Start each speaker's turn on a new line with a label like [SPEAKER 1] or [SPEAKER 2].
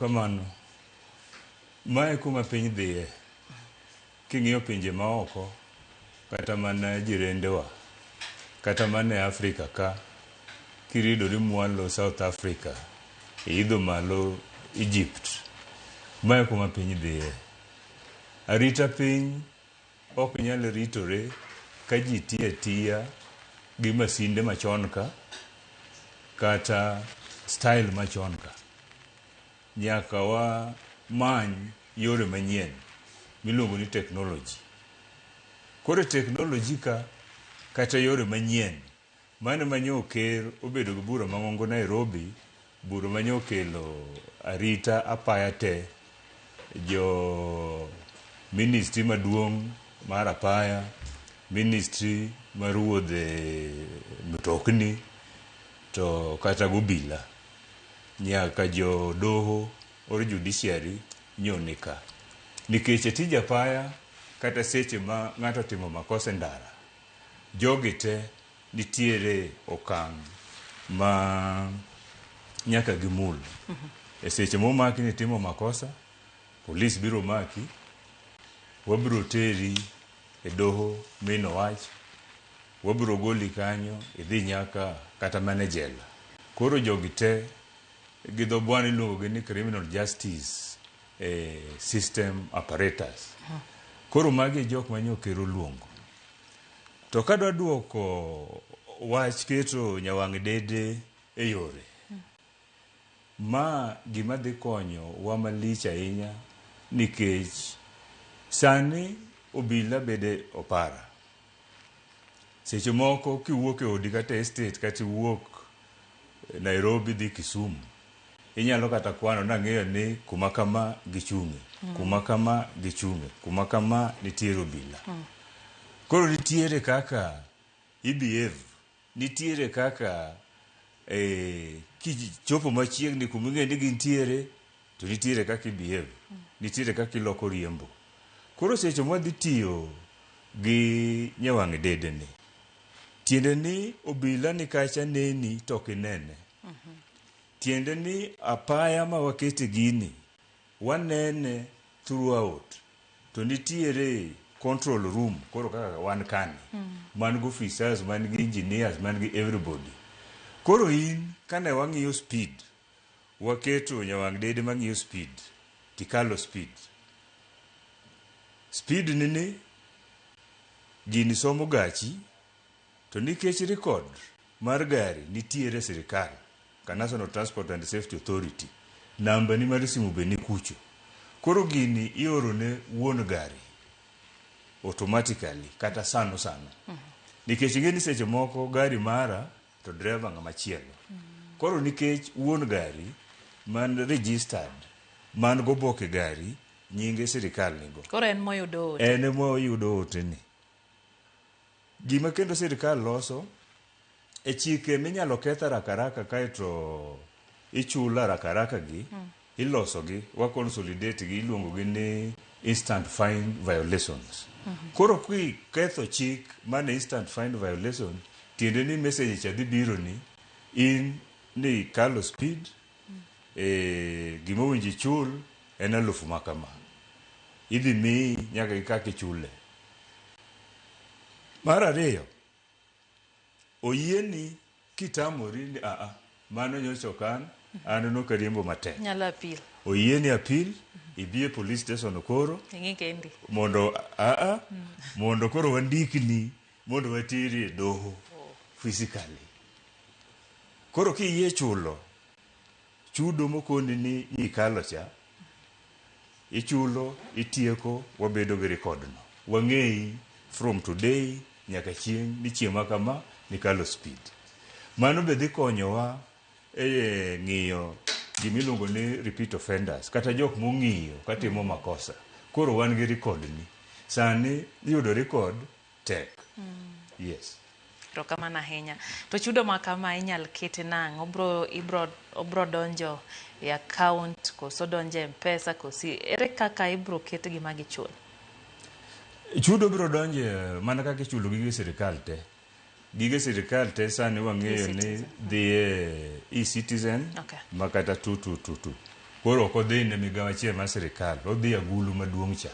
[SPEAKER 1] Kamano, mae kuma piny dhiye, king'iyo pinje maoko, kata mana jirendewa, kata mana e Afrika ka, kiridori mwalo South Africa, idho malo Egypt, mae kuma piny dhiye. Arita piny ok nyal ritore ka ji tiyo atiya gi masinde machon ka, kata style machon ka. Nyaka wa many yore manyien miluongo ni technology. Kore technology ka kata yore manyien, mano manyo ker obedo gi bura mang'ongo Nairobi, bura manyo kelo arita apaya te, jo ministry maduong' mar apaya, ministry mar wuodhe mtokni, to kata gobila, nyaka jo doho or judiciary nyone ka. Nikech tij apaya kata seche ma ng'ato timo makosa ndara, jogi te nitiere okang' ma nyaka gimul. E seche momaki ni timo makosa, polis biro maki, wabiro teri e doho mino wach, wabiro goli kanyo, idhi nyaka kata mana jela. Koro jogi te gi dho bwana iluongo ni criminal justice system apparatus. Koro magi jok manyo kero luongo. To kadwa duoko wach keto nyawang' dede e yore, ma gima dhi konyo wa malich ahinya, nikech sani obila bede opara. Seche moko kiwuok e odi kata estate kata iwuok Nairobi dhi Kisumu, inyalo kata kwano nang'eyo ni kuma kama gichung'e, kuma kama gichung'e, kuma kama nitiere obila. Koro nitiere kaka ibehave, nitiere kaka kichopo machiegni kuma ing'e ni gintiere, to nitiere kaka ibehave, nitiere kaka iloko riembo. Koro seche mwadhi tiyo gi nyawang' dede ni, tiende ni obila ni kacha neni to kinene. Tiende ni apaya ma wakete gini, wanene throughout. To nitiere control room, koro kaka wan kani. Man gi officers, man gi engineers, man gi everybody. Koro in, kane wang'iyo speed, waketo nyawang' dede mang'iyo speed, tikalo speed. Speed nini, gini somo gachi, to nikech record mar gari nitiere sirikal, ka National Transport and Safety Authority, namba ni mar simu be ni kucho. Koro gini ioro ne wuon gari automatically, kata sano. Nikech ing'eni seche moko gari mara to driver ng'ama chielo. Koro nikech wuon gari man registered, man goboke gari, nyinge sirikal nigo.
[SPEAKER 2] Koro en moyudo ote.
[SPEAKER 1] En moyudo ote ni. Gima kendo sirikal loso, e chike minyalo ketha rakaraka kaeto ichula rakaraka gi, iloso gi, wa consolidate gi, iluongo gi ni instant fine violations. Koro kui ketho chik mane instant fine violation, tiende ni message cha dhi biro ni, in ni kalo speed, gima winji chul, en 1000 makama. Idhi mi nyaka ikaki chule. Mar ariyo, oyieni kitamori ni mano nyocha okan, an no kariembo matek.
[SPEAKER 2] Nyalo apil.
[SPEAKER 1] Oyieni apil, ibie police station koro.
[SPEAKER 2] Ing'i kendi.
[SPEAKER 1] Mondo koro wandikni, mondo watiri e doho physically. Koro kiyie chulo, chudo mokoni ni ikalo cha, ichulo, itieko, wabedo gi record no. Wang'ei from today nyaka chieng' ni chieng' makama nikalo speed. Mano be dhi konyowa e ng'iyo gimiluongo ni repeat offenders, kata jok mong'iyo katimo makosa. Koro wan gi record ni. Sani yudo record tek. Yes.
[SPEAKER 2] Rokamana ahinya. To chudo makama inyal kete nang', obro donjo e account, koso donjo e M-Pesa, kosi ere kaka ibro kete gima gichul?
[SPEAKER 1] Chudo biro donje mana kaka ichulo gige sirikal te. Gige sirikal te sani wang'eyo ni dhi e e-Citizen, makata 2222. koro ok odhi ne migawo achiel mar sirikal, odhi agulu maduong' cha